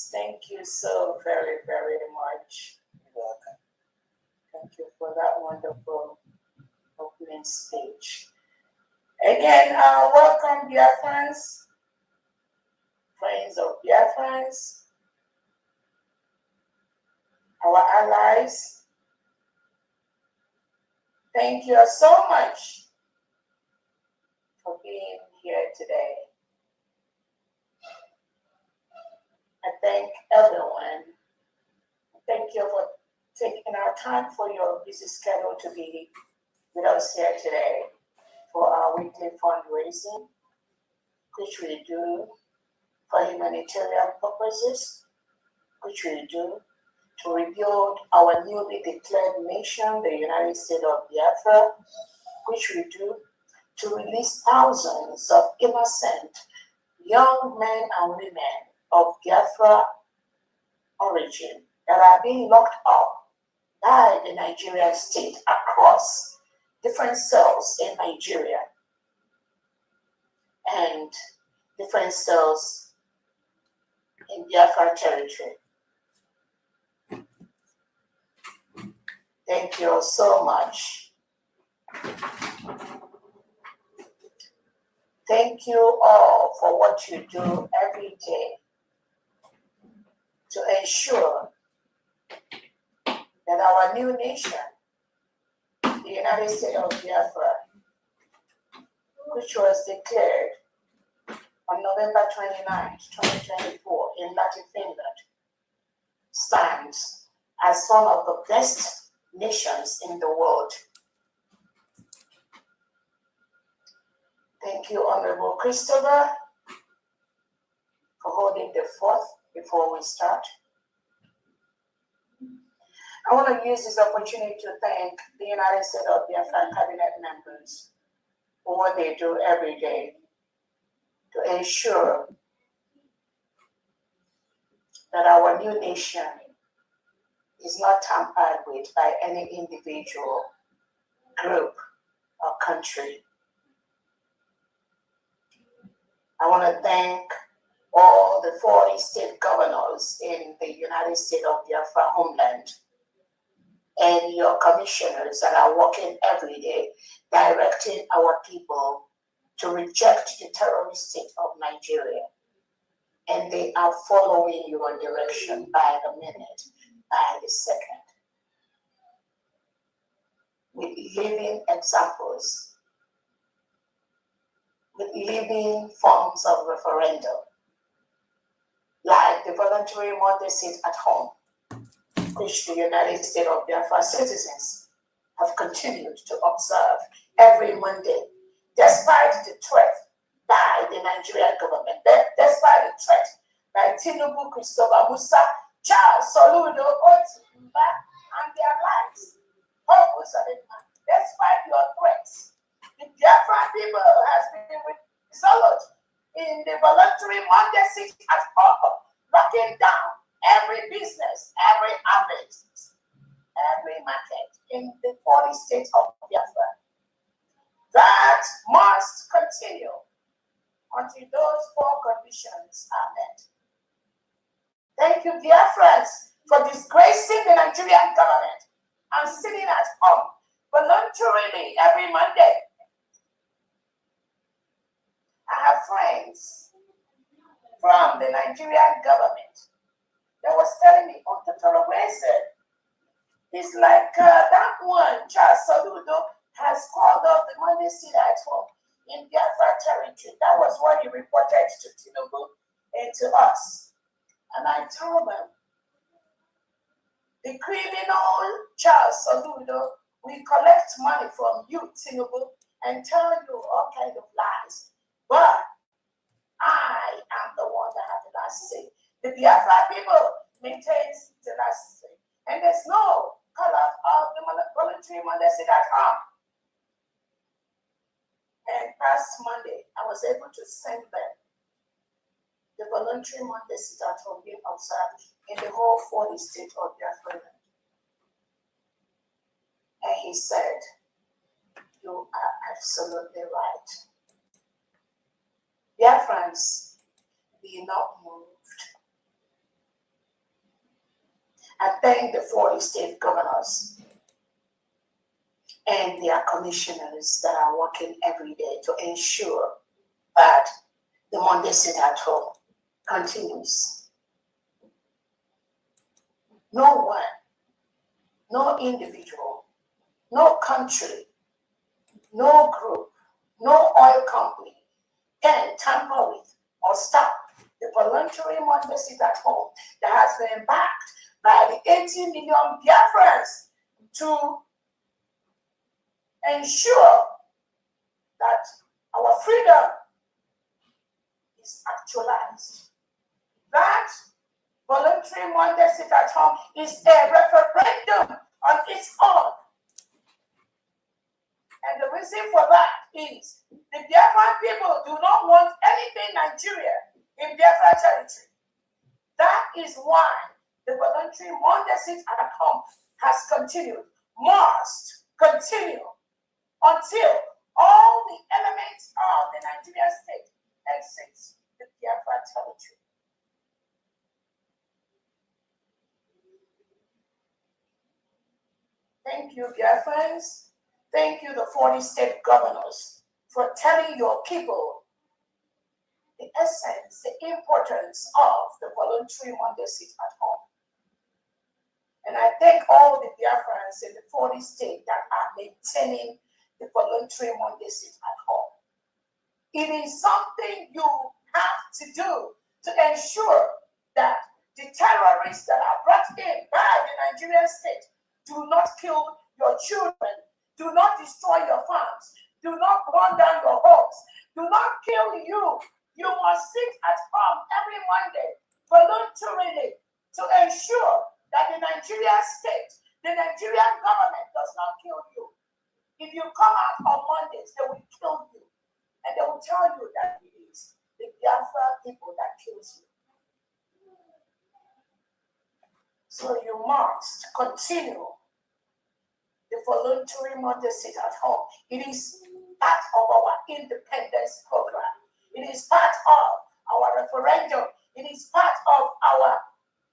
Thank you so very, very much. You're welcome. Thank you for that wonderful opening speech. Again, welcome, Biafrans, friends of Biafrans, our allies. Thank you so much for being here today. I thank everyone. Thank you for taking our time for your busy schedule to be with us here today for our weekly fundraising, which we do for humanitarian purposes, which we do to rebuild our newly declared nation, the United States of Biafra, which we do to release thousands of innocent young men and women of Biafra origin that are being locked up by the Nigerian state across different cells in Nigeria and different cells in Biafra territory. Thank you so much. Thank you all for what you do every day to ensure that our new nation, the United States of Biafra, which was declared on November 29, 2024 in Latin Finland, stands as one of the best nations in the world. Thank you, Honorable Christopher, for holding the fort before we start. I want to use this opportunity to thank the United States of Biafra cabinet members for what they do every day to ensure that our new nation is not tampered with by any individual, group, or country. I want to thank all the 40 state governors in the United States of Biafra homeland and your commissioners that are working every day directing our people to reject the terrorist state of Nigeria. And they are following your direction by the minute, by the second, with living examples, with living forms of referendum, like the voluntary Monday sit at home, which the United States of Biafra citizens have continued to observe every Monday, despite the threat by the Nigerian government, despite the threat by Tinubu, Christopher Musa, Charles Soludo, Otimba, and their lives. Despite your threats, the Biafra people has been resolute in the voluntary Monday sit at home, locking down every business, every outlet, every market in the 40 states of Biafra. That must continue until those 4 conditions are met. Thank you, Biafrans, for disgracing the Nigerian government and sitting at home voluntarily every Monday. I have friends from the Nigerian government that was telling me, oh, Orabueze, it's like that one, Charles Soludo, has called up the Monday sit at home in Biafra territory. That was what he reported to Tinubu and to us. And I told them, the criminal Charles Soludo will collect money from you, Tinubu, and tell you all kinds of lies. But I am the one that has the last say. The Biafra people maintains the last say. And there's no call of the voluntary Monday sit at home. And past Monday, I was able to send them the voluntary Monday sit at home being observed in the whole 40 states of Biafra. And he said, you are absolutely right. Biafrans, be not moved. I thank the 40 state governors and their commissioners that are working every day to ensure that the Monday sit at home continues. No one, no individual, no country, no group, no oil company can tamper with or stop the voluntary Monday sit at home that has been backed by the 80 million Biafrans to ensure that our freedom is actualized. That voluntary Monday sit at home is a referendum on its own. And the reason for that is the Biafran people do not want anything Nigeria in Biafra territory. That is why the voluntary Monday sit at home has continued, must continue until all the elements of the Nigerian state exit the Biafra territory. Thank you, Biafrans. Thank you, the 40 state governors, for telling your people the essence, the importance of the voluntary Monday sit at home. And I thank all the Biafrans in the 40 states that are maintaining the voluntary Monday sit at home. It is something you have to do to ensure that the terrorists that are brought in by the Nigerian state do not kill your children, do not destroy your farms, do not burn down your homes, do not kill you. You must sit at home every Monday voluntarily to ensure that the Nigerian state, the Nigerian government does not kill you. If you come out on Mondays, they will kill you. And they will tell you that it is the Biafra people that kills you. So you must continue the voluntary Monday sit at home. It is part of our independence program. It is part of our referendum. It is part of our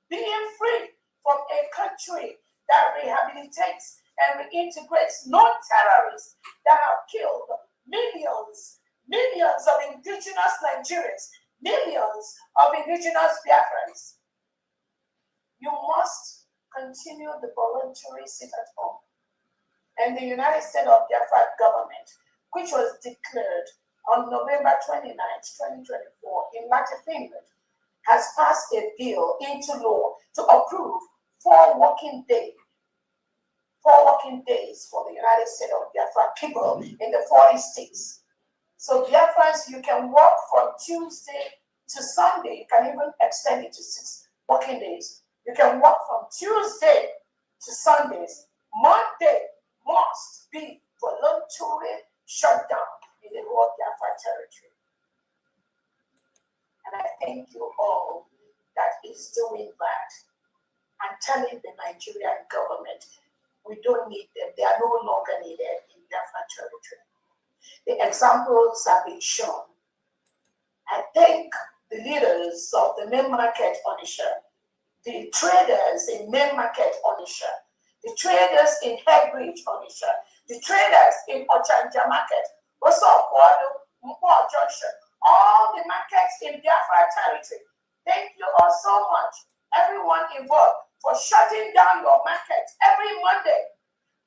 being free from a country that rehabilitates and reintegrates non-terrorists that have killed millions of indigenous Nigerians, millions of indigenous Biafrans. You must continue the voluntary sit at home. And the United States of Biafra government, which was declared on November 29, 2024 in Latin Finland, has passed a bill into law to approve 4 working days for the United States of Biafra people in the 40 states. So Biafrans, you can work from Tuesday to Sunday. You can even extend it to 6 working days. You can work from Tuesday to Sundays. Monday must be voluntarily shut down in the whole Biafra territory. And I thank you all that is doing that and telling the Nigerian government we don't need them. They are no longer needed in Biafra territory. The examples have been shown. I thank the leaders of the main market Onitsha, the traders in main market Onitsha, the traders in Headbridge Onitsha, the traders in Ochanja market, Mpo Junction, all the markets in Biafra territory. Thank you all so much, everyone involved, for shutting down your markets every Monday.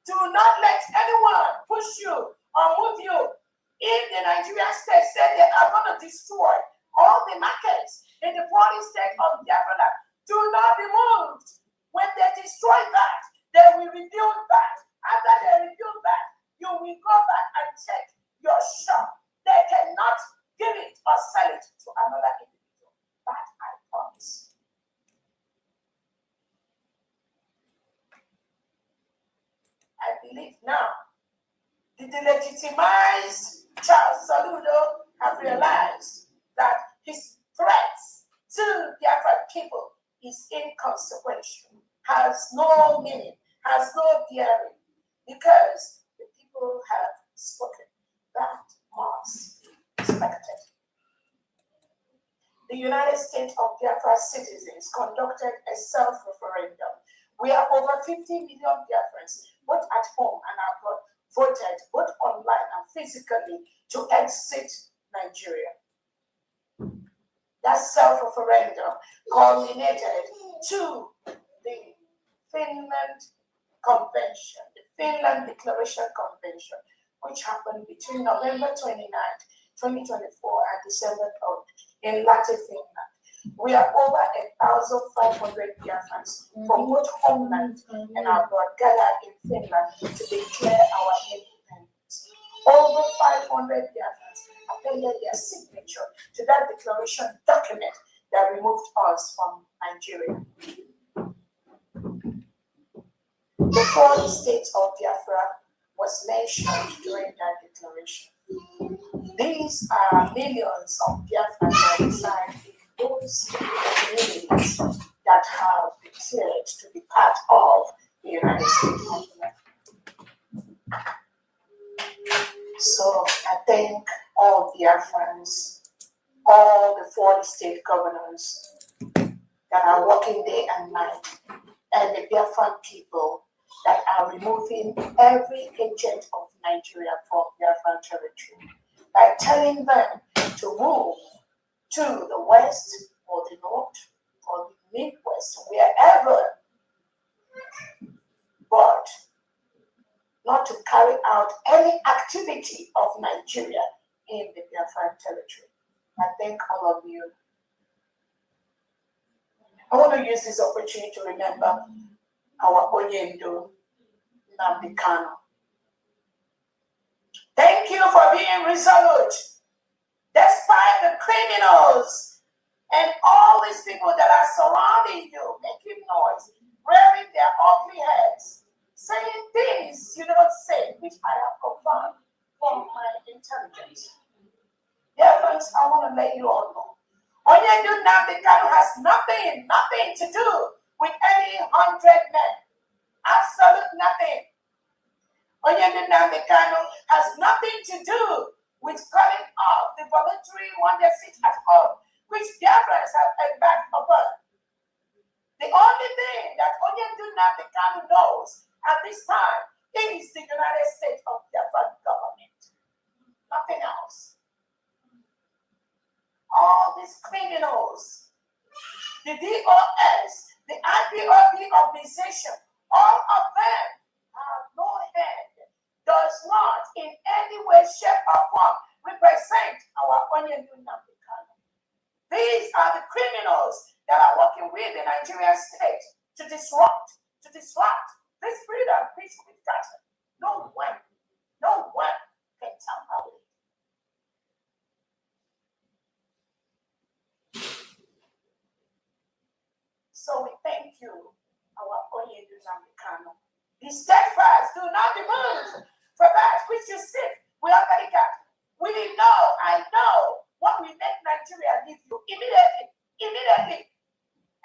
Do not let anyone push you or move you. If the Nigerian state said they are going to destroy all the markets in the 40 state of Biafra, do not be moved. When they destroy that, they will rebuild that. After they rebuild that, you will go back and take your shop. They cannot give it or sell it to another individual. That I promise. I believe now the delegitimized Charles Saludo have realized that his threats to the Biafran people is inconsequential, has no meaning, has no bearing, because the people have spoken. That must be respected. The United States of Biafra citizens conducted a self-referendum We are over 50 million Biafrans, both at home and abroad, voted both online and physically to exit Nigeria. That self-referendum culminated to the Finland Convention, the Finland Declaration Convention, which happened between November 29th, 2024 and December 3rd in Latin Finland. We are over 1,500 Biafrans from both homeland and abroad gathered in Finland to declare our independence. Over 500 Biafrans appended their signature to that declaration document that removed us from Nigeria. The four states of Biafra was mentioned during that declaration. These are millions of Biafrans that reside in those communities that have declared to be part of the United States of America. So I thank all Biafrans, all the 40 state governors that are working day and night, and the Biafran people that are removing every agent of Nigeria from Biafran territory by telling them to move to the west or the north or the midwest, wherever, but not to carry out any activity of Nigeria in the Biafran territory. I thank all of you. I want to use this opportunity to remember our Onyendo Nnamdi Kanu. Thank you for being resolute, despite the criminals and all these people that are surrounding you, making noise, rearing their ugly heads, saying things you don't say, which I have confirmed from my intelligence. Dear friends, I want to let you all know, Onyendo Nnamdi Kanu has nothing to do with any 100 men. Absolute nothing. Onyendo Nnamdi Kanu has nothing to do with calling off the voluntary one-day sit at home, which Biafrans have embarked upon. The only thing that Onyendo Nnamdi Kanu knows at this time is the United States of Biafran government. Nothing else. All these criminals, the DOS, the IPOB organization, all of them have no hand, does not in any way, shape, or form represent our Onyendo Nnamdi Kanu. These are the criminals that are working with the Nigerian state to disrupt this freedom which we've gotten. No one can tamper with it. So we thank you, our Onyendo Nnamdi Kanu. Be steadfast, do not be moved, for that which you seek, we already got. We know, I know, what will make Nigeria leave you immediately.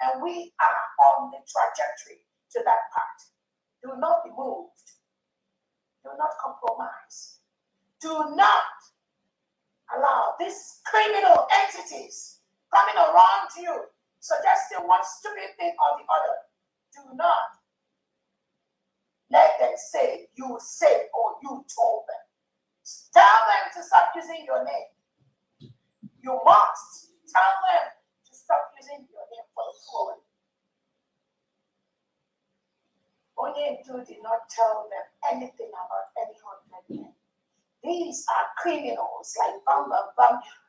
And we are on the trajectory to that part. Do not be moved. Do not compromise. Do not allow these criminal entities coming around you, suggesting one stupid thing or the other. Do not let them say you said or you told them. Tell them to stop using your name. You must tell them to stop using your name for the forward. Onyendo did not tell them anything about any 100 men. These are criminals like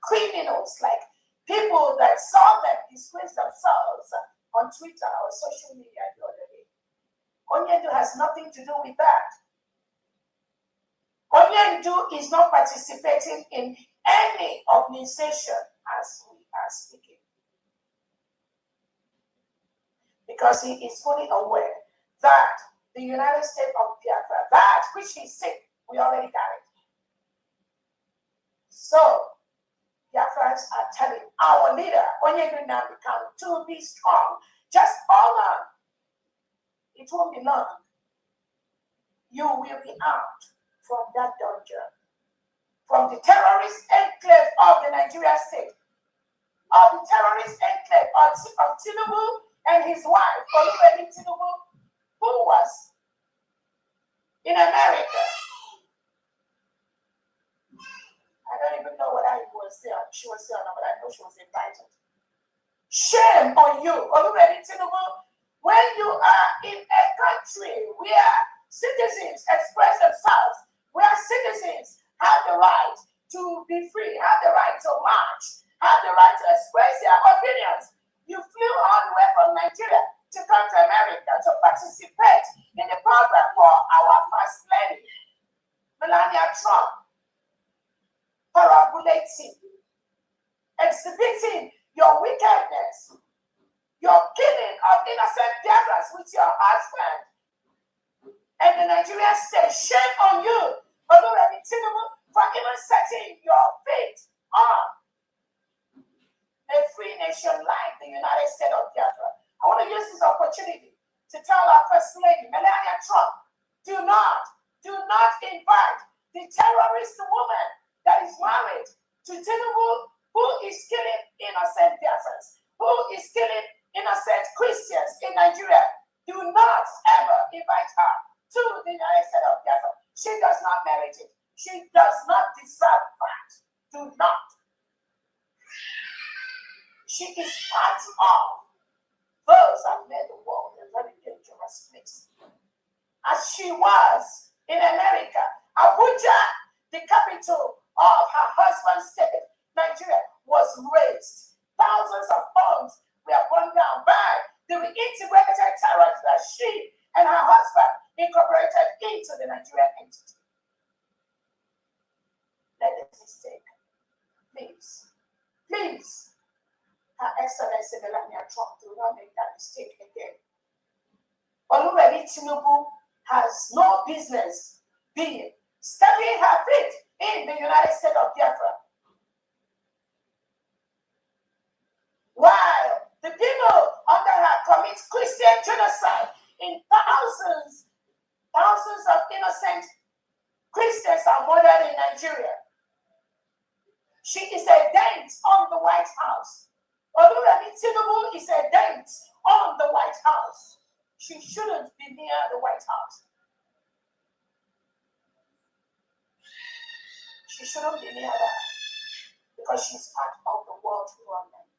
criminals like people that saw them disgrace themselves on Twitter or social media the other day. Onyendo has nothing to do with that. Onyendo is not participating in any organization as we are speaking, because he is fully aware that the United States of Biafra, that which he said, we already got it. So Biafrans are telling our leader, Onyendo Nnamdi Kanu, to be strong. Just hold on. It won't be long. You will be out from that dungeon, from the terrorist enclave of the Nigeria state, of the terrorist enclave of Tinubu and his wife, Oluwemi Tinubu, who was in America. I don't even know whether she was there or not, but I know she was invited. Shame on you, Oluremi Tinubu, when you are in a country where citizens express themselves, where citizens have the right to be free, have the right to march, have the right to express their opinions. You flew all the way from Nigeria to come to America to participate in the program for our First Lady, Melania Trump, parabolating, exhibiting your wickedness, your killing of innocent Biafrans with your husband. And the Nigerian state, shame on you, Oluremi Tinubu, for even setting your feet on a free nation like the United States of Biafra. I want to use this opportunity to tell our First Lady, Melania Trump, do not invite the terrorist woman that is married to Tinubu, who is killing innocent Biafrans, who is killing innocent Christians in Nigeria. Do not ever invite her to the United States of Biafra. She does not merit it. She does not deserve that. Do not. She is part of those that made the world a very dangerous place. As she was in America, Abuja, the capital of her husband's state, Nigeria, was razed. Thousands of homes were burned down by the reintegrated terrorists that she and her husband incorporated into the Nigerian entity. Let this mistake, please, Her Excellency Melania Trump, do not make that mistake again. Oluremi Tinubu has no business being stepping her feet in the United States of Biafra. While the people under her commit Christian genocide in thousands of innocent Christians are murdered in Nigeria. She is a dent on the White House. Oluremi Tinubu is a dent on the White House. She shouldn't be near the White House. She shouldn't be near that because she's part of the world government.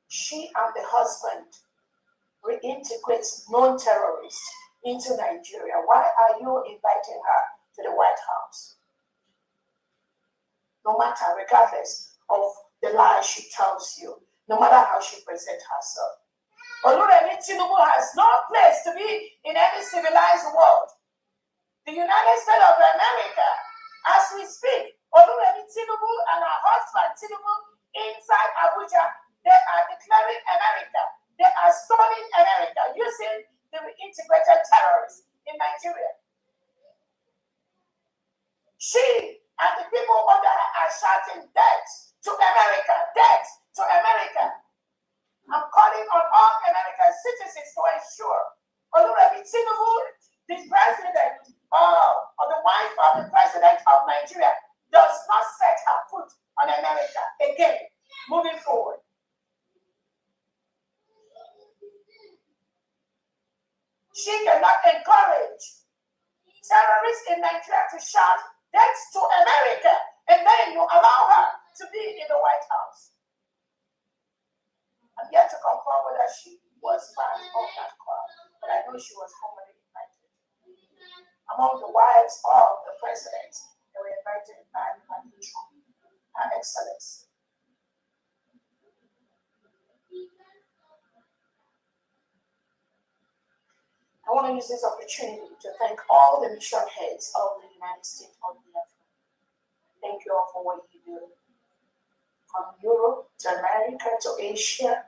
She and the husband reintegrate non-terrorists into Nigeria. Why are you inviting her to the White House? No matter, regardless of the lies she tells you, no matter how she presents herself. Oluremi Tinubu has no place to be in any civilized world. The United States of America, as we speak, Oluremi Tinubu and her husband Tinubu inside Abuja, they are declaring America. They are stoning America using the reintegrated terrorists in Nigeria. She and the people under her are shouting death to America, death to America. I'm calling on all American citizens to ensure Oluremi Tinubu, the president or the wife of the president of Nigeria, does not set her foot on America again, moving forward. She cannot encourage terrorists in Nigeria to shout death to America, and then you allow her to be in the White House. I'm yet to confirm whether she was part of that crowd, but I know she was formally invited. Among the wives of the president, they were invited by Trump, Her Excellency. I want to use this opportunity to thank all the mission heads of the United States of Biafra. Thank you all for what you do. From Europe to America to Asia.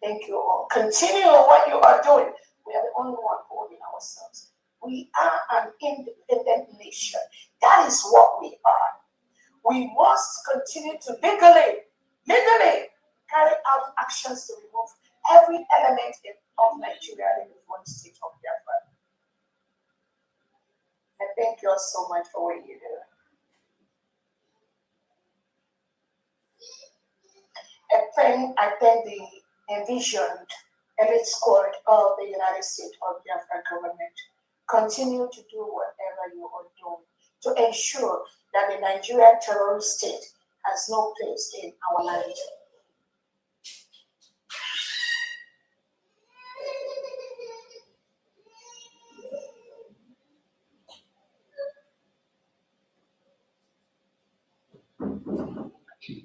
Thank you all. Continue what you are doing. We are the only one holding ourselves. We are an independent nation. That is what we are. We must continue to legally carry out actions to remove every element of Nigeria in the one state of Biafra. I thank you all so much for what you do. I thank the envisioned elite squad of the United States of Biafra government continue to do whatever you are doing to ensure that the Nigerian terrorist state has no place in our land.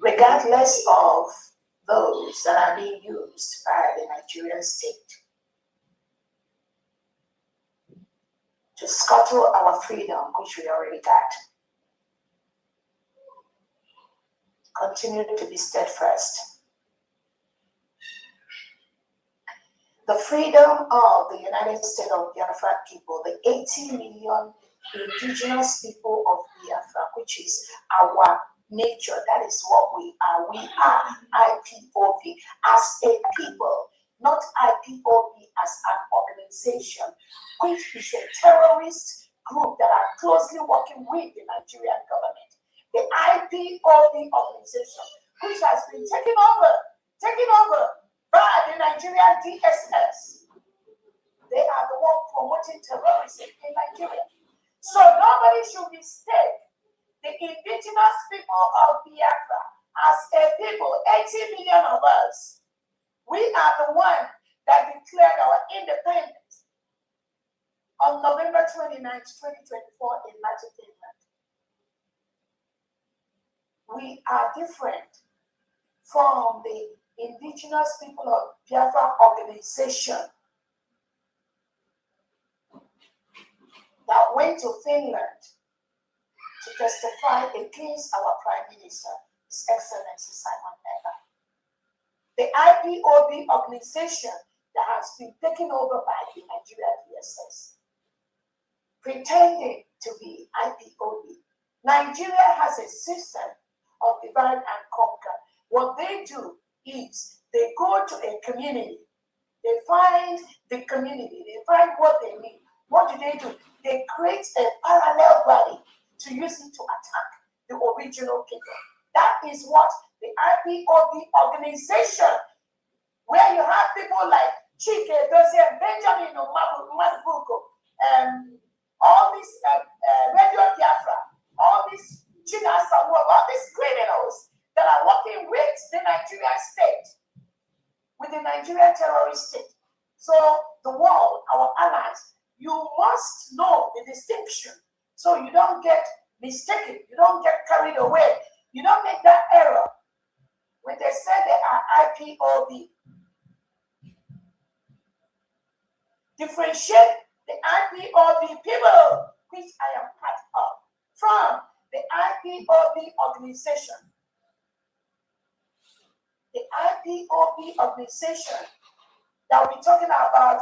Regardless of those that are being used by the Nigerian state to scuttle our freedom, which we already got, continue to be steadfast. The freedom of the United States of Biafra people, the 80 million indigenous people of Biafra, which is our nature, that is what we are. We are IPOB as a people, not IPOB as an organization, which is a terrorist group that are closely working with the Nigerian government. The IPOB organization, which has been taken over by the Nigerian DSS. They are the one promoting terrorism in Nigeria. So nobody should mistake the indigenous people of Biafra as a people, 80 million of us. We are the one that declared our independence on November 29, 2024 in Latin Finland. We are different from the indigenous people of Biafra organization that went to Finland to testify against our Prime Minister, His Excellency Simon Ekpa. The IPOB organization that has been taken over by the Nigeria DSS, pretending to be IPOB. Nigeria has a system of divide and conquer. What they do is they go to a community, they find the community, they find what they need. What do? They create a parallel body to use it to attack the original people. That is what the IPOB organization, where you have people like Chike, Dozie, and Benjamin Mabuko, all these Radio Biafra, all these China Samuel, all these criminals that are working with the Nigerian state, with the Nigerian terrorist state. So the world, our allies, you must know the distinction so you don't get mistaken, you don't get carried away, you don't make that error. When they say they are IPOB, differentiate the IPOB people, which I am part of, from the IPOB organization. The IPOB organization that we're talking about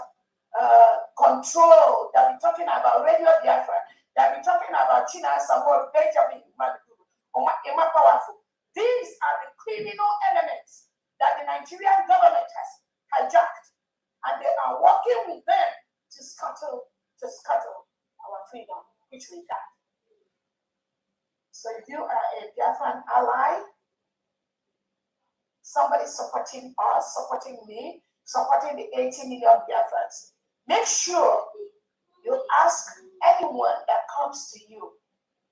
control, that we're talking about Radio Biafra, that we're talking about China, Samuel, Benjamin, Emma Powerful. These are the criminal elements that the Nigerian government has hijacked, and they are working with them to scuttle our freedom, which we got. So if you are a Biafran ally, somebody supporting us, supporting me, supporting the 80 million Biafrans, make sure you ask anyone that comes to you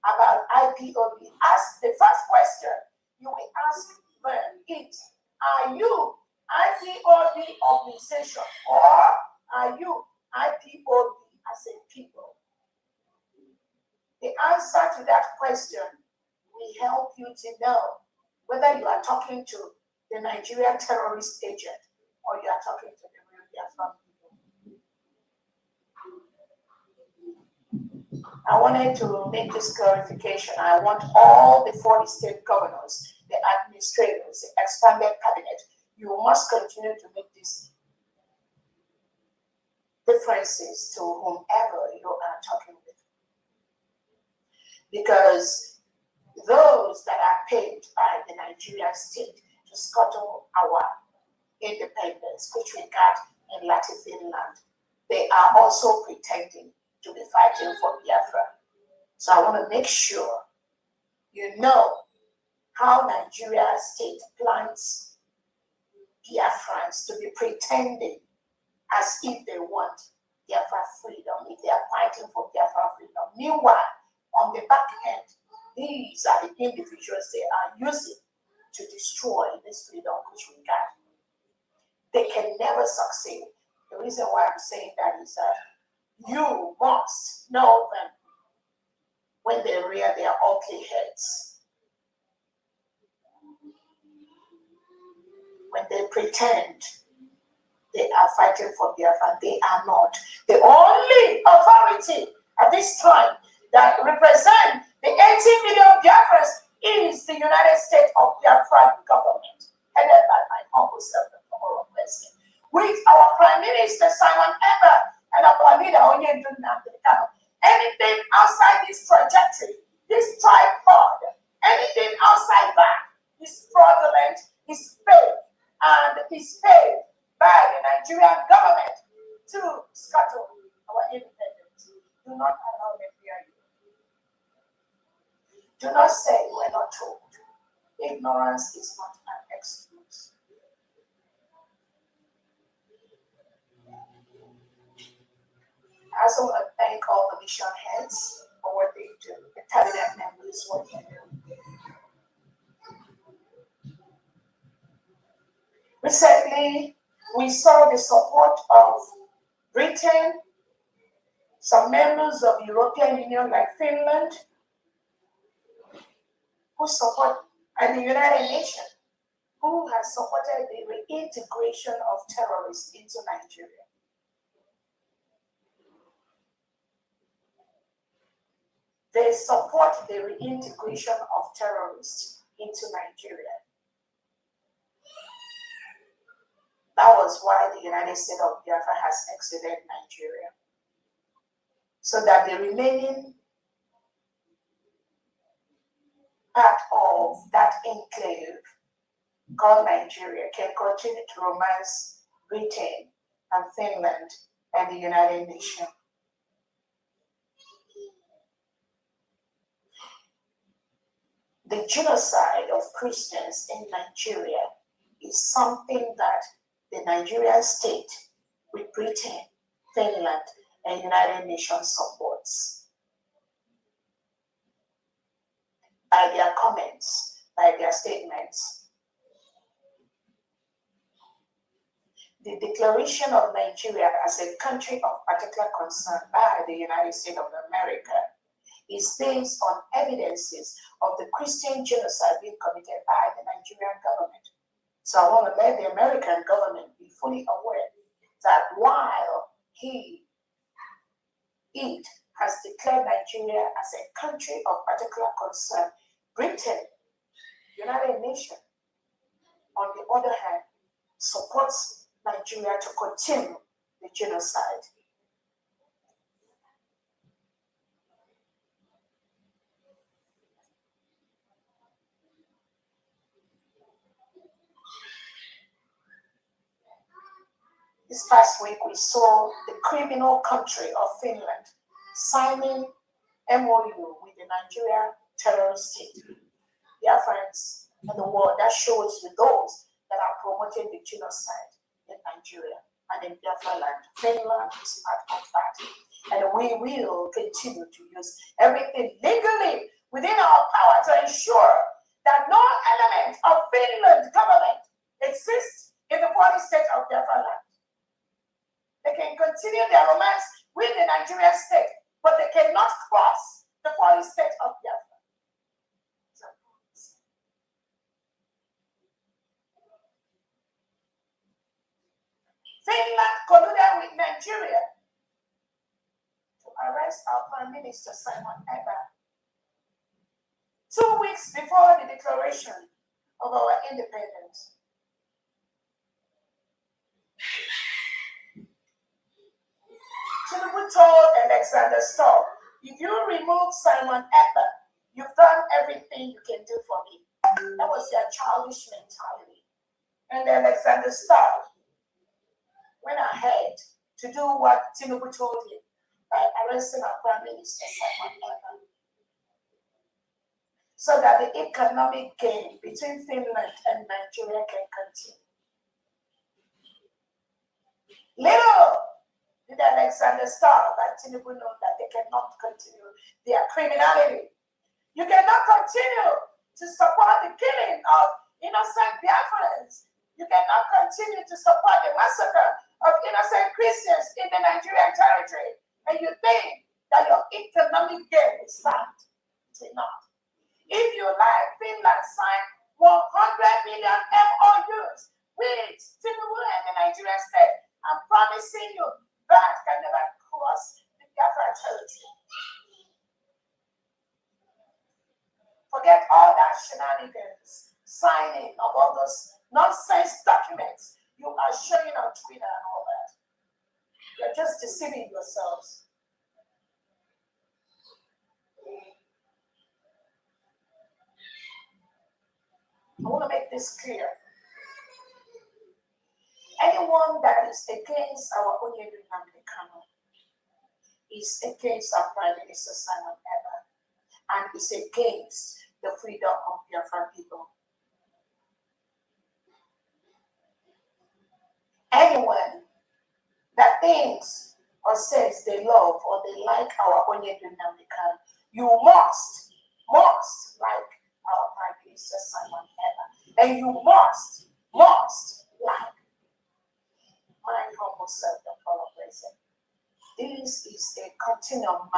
about IPOB. Ask the first question you will ask them is, are you IPOB organization or are you IPOB as a people? The answer to that question will help you to know whether you are talking to the Nigerian terrorist agent or you are talking to the real Biafran people. I wanted to make this clarification. I want all the 40 state governors, the administrators, the expanded cabinet, you must continue to make these differences to whomever you are talking with. Because those that are paid by the Nigerian state to scuttle our independence, which we got in Latin Finland, they are also pretending to be fighting for Biafra. So I want to make sure you know how Nigeria state plans Biafrans to be pretending as if they want Biafra freedom, if they are fighting for Biafra freedom. Meanwhile, on the back end, these are the individuals they are using to destroy this freedom which we got. They can never succeed. The reason why I'm saying that is that you must know them when they rear their ugly heads. When they pretend they are fighting for Biafra, they are not. The only authority at this time that represents the 18 million Biafrans is the United States of Biafra government, headed by my humble self, Orabueze, with our Prime Minister Simon Ekpa and our leader Onyedu Nnamdi. Anything outside this trajectory, this tripod, anything outside that is fraudulent, is fake, and is paid by the Nigerian government to scuttle our independence. Do not allow them fear you. Do not say you were not told. Ignorance is not an excuse. I also want to thank all the mission heads for what they do, the cabinet members, what they do. Recently, we saw the support of Britain, some members of the European Union like Finland, who support, and the United Nations, who has supported the reintegration of terrorists into Nigeria. They support the reintegration of terrorists into Nigeria. That was why the United States of Biafra has exited Nigeria, so that the remaining part of that enclave called Nigeria can continue to romance Britain and Finland and the United Nations. The genocide of Christians in Nigeria is something that the Nigerian state with Britain, Finland, and United Nations supports. By their comments, by their statements. The declaration of Nigeria as a country of particular concern by the United States of America is based on evidences of the Christian genocide being committed by the Nigerian government. So I want to let the American government be fully aware that while it has declared Nigeria as a country of particular concern, Britain, United Nations, on the other hand, supports Nigeria to continue the genocide. This past week, we saw the criminal country of Finland signing MOU with the Nigeria terrorist state. Dear friends in the world, that shows you those that are promoting the genocide in Nigeria and in Biafra land. Finland is part of that. And we will continue to use everything legally within our power to ensure that no element of Finland government exists in the 40 states of Biafra land. They can continue their romance with the Nigerian state, but they cannot cross the 40 states of Biafra. Finland colluded with Nigeria to arrest our Prime Minister Simon Ekpa 2 weeks before the declaration of our independence. Tinubu told Alexander Stubb, if you remove Simon Ekpa, you've done everything you can do for me. That was their childish mentality. And Alexander Stubb went ahead to do what Tinubu told him by arresting our Prime Minister Simon Ekpa, so that the economic gain between Finland and Nigeria can continue. Little did Alexander Starr and Tinubu know that they cannot continue their criminality. You cannot continue to support the killing of innocent Biafrans. You cannot continue to support the massacre of innocent Christians in the Nigerian territory. And you think that your economic gain is that. It will not. If you like, Finland signed 100 million MOUs with Tinubu and the Nigerian state. I'm promising you that can never cross the Biafra territory. Forget all that shenanigans, signing of all those nonsense documents you are showing on Twitter and all that. You're just deceiving yourselves. I want to make this clear. Anyone that is against our Onyedu Nnamdi Kanu is against our Prime Minister Simon Ekpa and is against the freedom of Biafran people. Anyone that thinks or says they love or they like our Onyedu Nnamdi Kanu, you must like our Prime Minister Simon Ekpa, and you must like my humble self, Dr. Orabueze. This is a continuum.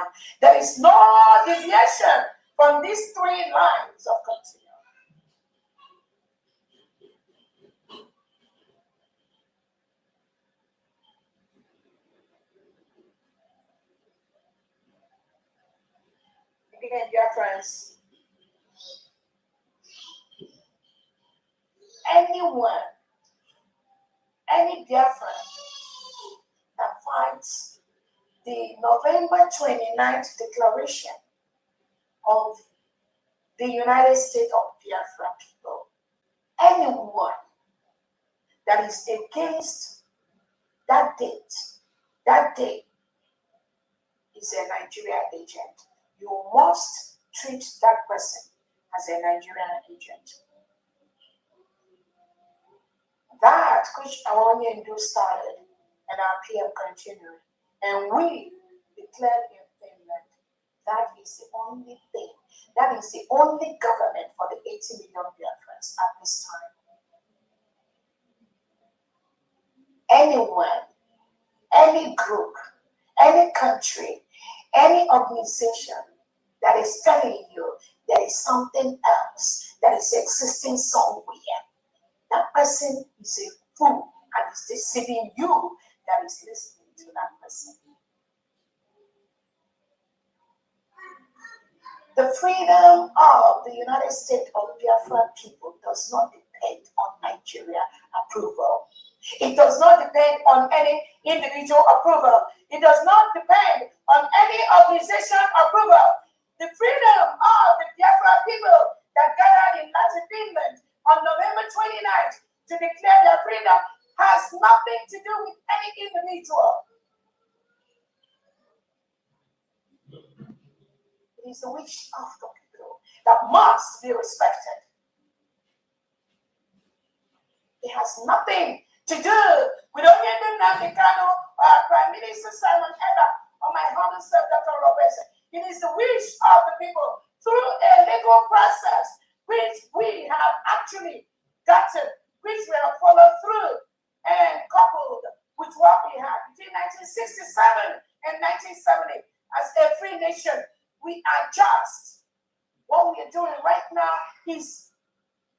There is no deviation from these three lines of continuum. Again, dear friends, anyone, any Biafran that fights the November 29th declaration of the United States of Biafra people, anyone that is against that day is a Nigerian agent. You must treat that person as a Nigerian agent. That which our Onyendu started and our PM continued, and we declared in Finland, that is the only thing, that is the only government for the 80 million Biafrans at this time. Anyone, any group, any country, any organization that is telling you there is something else that is existing somewhere, that person is a fool and is deceiving you that is listening to that person. The freedom of the United States of Biafra people does not depend on Nigeria approval. It does not depend on any individual approval. It does not depend on any organization approval. The freedom of the Biafra people that gathered in Latin Finland on November 29th to declare their freedom has nothing to do with any individual. It is the wish of the people that must be respected. It has nothing to do with Onyedu Nnamdi Kanu, Prime Minister Simon Ekpa, or my humble self, Dr. Orabueze. It is the wish of the people through a legal process which we have actually gotten, which we have followed through and coupled with what we had between 1967 and 1970 as a free nation. We are just, what we are doing right now is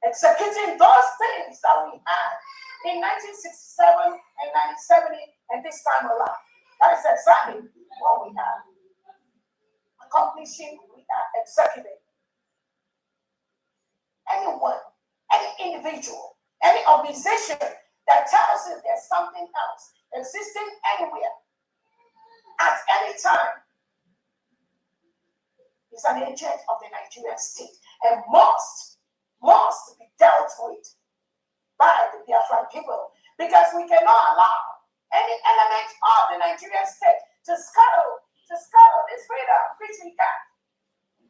executing those things that we had in 1967 and 1970 and this time around. That is exactly what we have. Accomplishing, we are executing. Anyone, any individual, any organization that tells you there's something else existing anywhere at any time is an agent of the Nigerian state and must be dealt with by the Biafran people, because we cannot allow any element of the Nigerian state to scuttle this freedom which we got.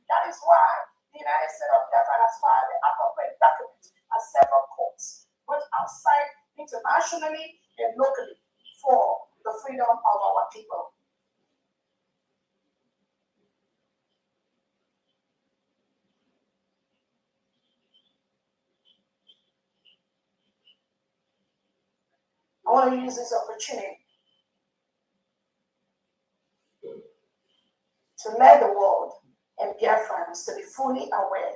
That is why the United States of Biafra has filed the appropriate documents at several courts, both outside, internationally, and locally, for freedom of our people. I want to use this opportunity to let the world and Biafrans to be fully aware.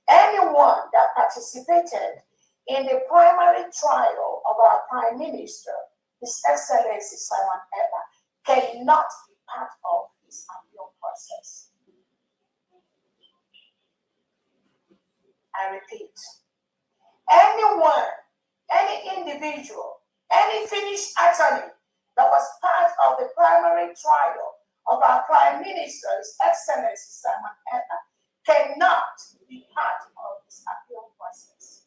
Anyone that participated in the primary trial of our Prime Minister, His Excellency Simon Ekpa, cannot be part of his appeal process. I repeat, anyone, any individual, any finished attorney that was part of the primary trial of our Prime Minister, His Excellency Simon Ekpa, cannot be part of this appeal process.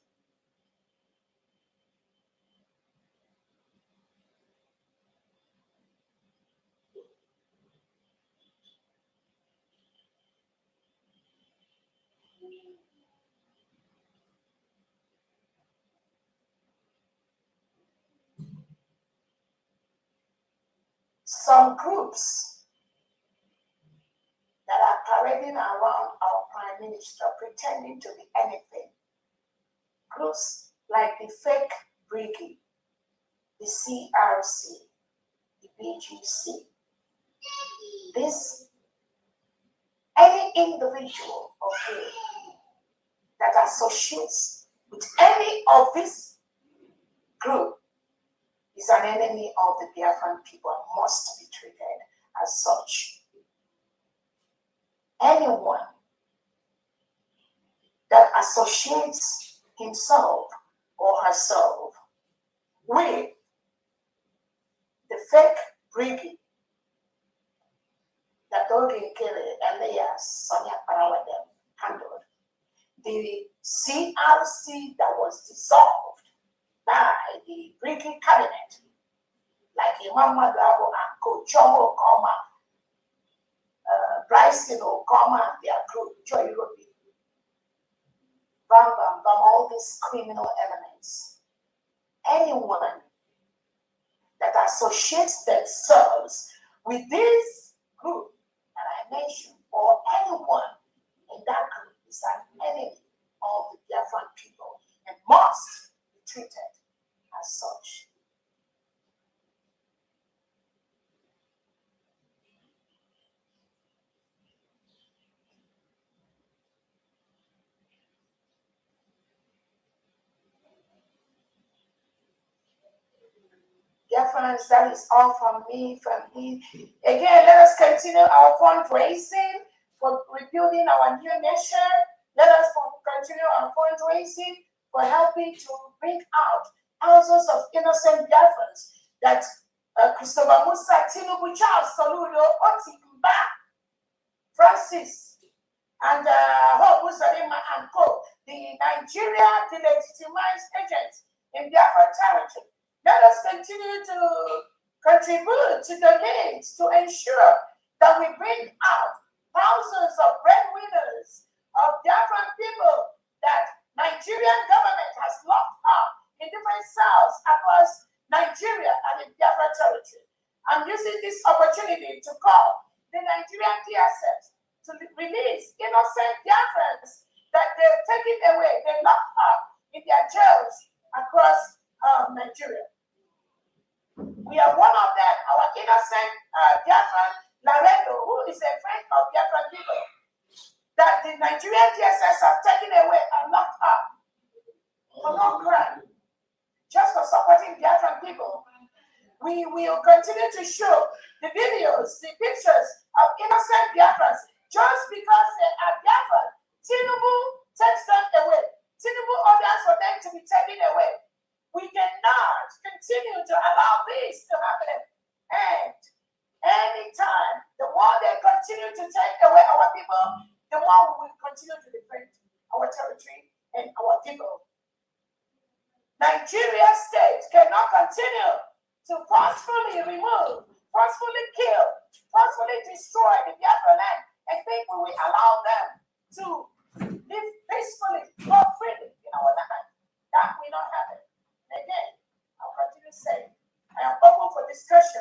Some groups that are parading around our Prime Minister pretending to be anything. Groups like the fake brigade, the CRC, the BGC. Any individual or group that associates with any of this group is an enemy of the Biafran people and must be treated as such. Anyone that associates himself or herself with the fake brigade that Dogen Kere Elias Sonia Parawadem handled, the CRC that was dissolved by the brigade cabinet, like Imam Madabo and Kochomo Koma, Bryson Okoma and their group, Joy Robi, Bam Bam Bam, all these criminal elements. Anyone that associates themselves with this group that I mentioned, or anyone in that group, is an enemy of the Biafran people and must be treated as such. Biafrans, that is all from me. Again, let us continue our fundraising for rebuilding our new nation. Let us continue our fundraising for helping to bring out thousands of innocent Biafrans that Christopher Musa, Tinubu, Charles Soludo, Oti Mba, Francis, and Hope Uzalima and Co., the Nigeria delegitimized agents in Biafra territory. Let us continue to contribute to the needs to ensure that we bring out thousands of breadwinners of Biafran people that Nigerian government has locked up in different cells across Nigeria and in Biafra territory. I'm using this opportunity to call the Nigerian DSS to release innocent Biafrans that they've taken away, they locked up in their jails across Nigeria. We are one of them, our innocent Biafran Laredo, who is a friend of Biafran people, that the Nigerian DSS have taken away and locked up for no crime, just for supporting Biafran people. We will continue to show the videos, the pictures of innocent Biafrans just because they are Biafran. Tinubu takes them away. Tinubu orders for them to be taken away. We cannot continue to allow this to happen. And anytime, the more they continue to take away our people, the more we will continue to defend our territory and our people. Nigeria state cannot continue to forcefully remove, forcefully kill, forcefully destroy the Biafra land and think we will allow them to live peacefully, or freely in our land. That will not happen. Again, I'll continue saying, I am open for discussion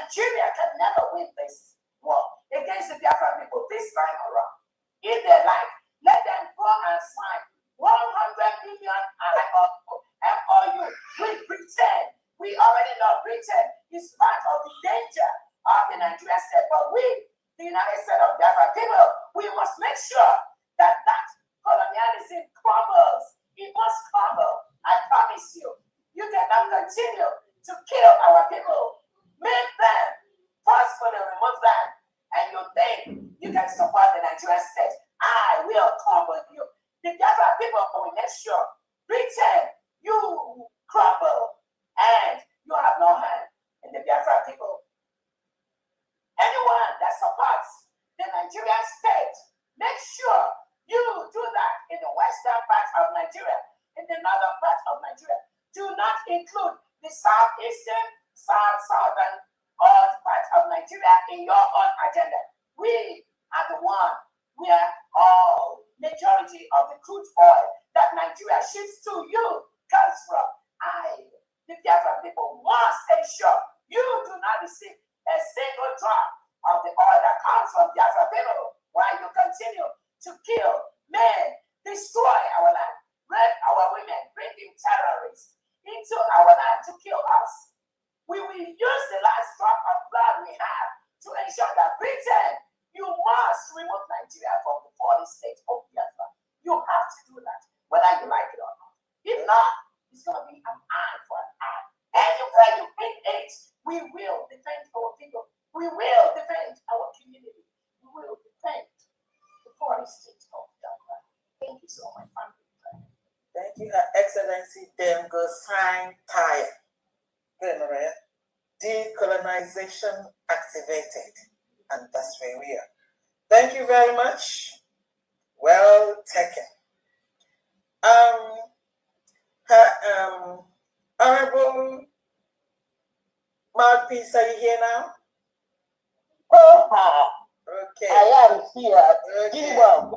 Nigeria can never win this war against the Biafran people this time around. If they like, let them go and sign 100 million MOU with Britain. We already know Britain is part of the danger of the Nigerian state, but we, the United States of Biafra people, we must make sure that colonialism crumbles. It must crumble. I promise you. You cannot continue to kill our people. Make them forcefully remove them, and you think you can support the Nigerian state. I will crumble you. The Biafra people will make sure Britain, you crumble, and you have no hand in the Biafra people. Anyone that supports the Nigerian state, make sure you do that in the western part of Nigeria, in the northern part of Nigeria. Do not include the southeastern, southern, or part of Nigeria in your own agenda. We are the one where all majority of the crude oil that Nigeria ships to you comes from. The Biafra people, must ensure you do not receive a single drop of the oil that comes from Biafra people while you continue to kill men, destroy our land, rape our women, bring in terrorists into our land to kill us. We will use the last drop of blood we have to ensure that Britain, you must remove Nigeria from the 40 states of Biafra. You have to do that, whether you like it or not. If not, it's going to be an eye for an eye. Anywhere you bring it, we will defend our people. We will defend our community. We will defend the 40 states of Biafra. Thank you so much, family. Thank you, Her Excellency Ngozi Taya. Good, Maria. Decolonization activated. And that's where we are. Thank you very much. Well taken. Honorable Mouthpiece, are you here now? Okay. I am here. Okay. Well.